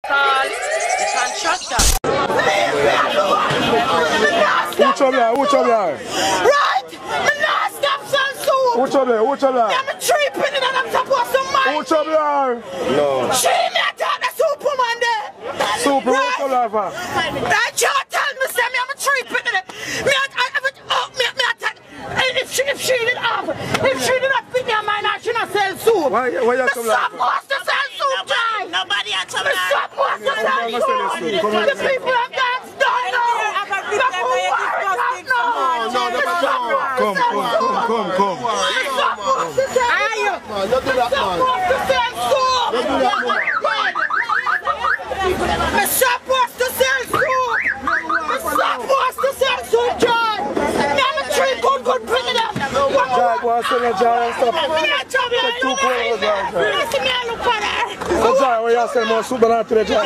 What's up there? Right! Me not stop some soup! What's up there? I'm tripping and I'm supposed to mind! What's up there? No. She me attack the superwoman there! Super, what's up there, fam? That child tell me, say me I'm tripping in it! Me attack! If she did not fit me on my night, she not sell soup! Why you come like supposed to sell soup, Jai! Nobody at all. We're supposed to sell soup! The people of God don't know! Come. We're supposed to sell soup! We're supposed to sell soup, John! Now I'm treat good bring it up! Jack, what's in the jar and stuff? So, Jack, where you sell more soup than to the jar?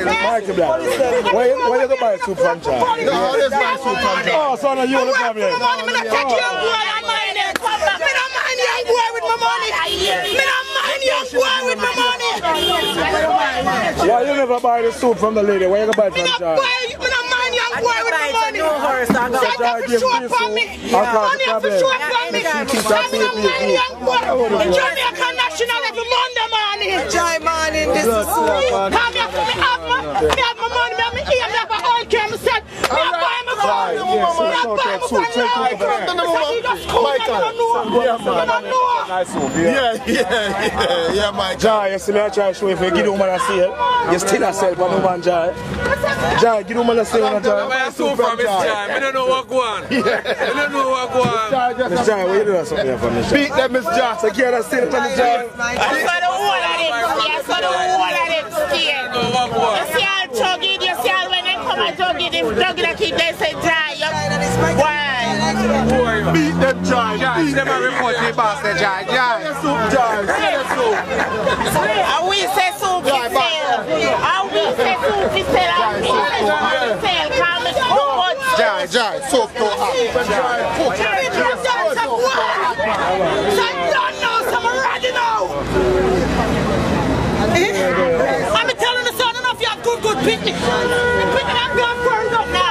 Mikey Black, where you go buy soup from, Jack? No, let's buy soup from Jack. Oh, so now you the problem. Why you never buy the soup from the lady? Where you go buy it from, Jack? No horse, I got to show up for me. Money have to show up for me. I'm Jamaican national every Monday morning. Joy morning, this is Come here for me, have my money, me have my ear, me have my oil cream, me set, me have buy my phone, me have buy my phone. Yeah, Mike. Jai, you see me I try to show if you give the woman a sale, you still a sell for the woman, Jai. Jai, give the woman a sale, Jai. I soup from Miss Jai. I don't know what go on. I don't know what go on. Miss Jai, what you doing something for Miss Jai? Beat them, Miss Jai. So get a sale for Miss Jai. I saw the whole of them steer. You see all chugging, you see all when they come and chugging, if chugging like they say Jai, why? Beat them, Jai. Jai, them a report the boss, Jai. Jai. And we say soup is sale. And we say soup is sale. And we say soup is sale. Come and so much. Jai, soap to hot. So you don't know, so I'm ready now. I'm telling the son enough you have good picnic. The picnic I'm going to burn up now.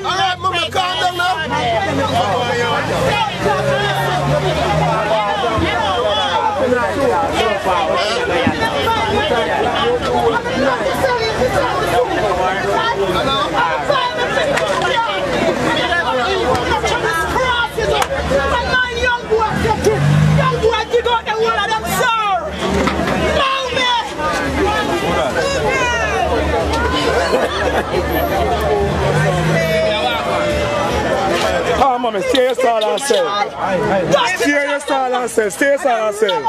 Alright, mama, calm down now. Oh, mommy, stay your stall and sell. Stay your stall and sell. Stay your stall and sell.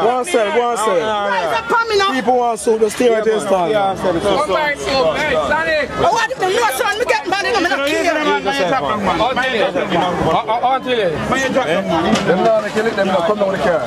Go and sell, go and sell. People want soup, just stay right your stall. What if the no son, we get money, I'm not kidding. Them not kill it, them not come down with the car.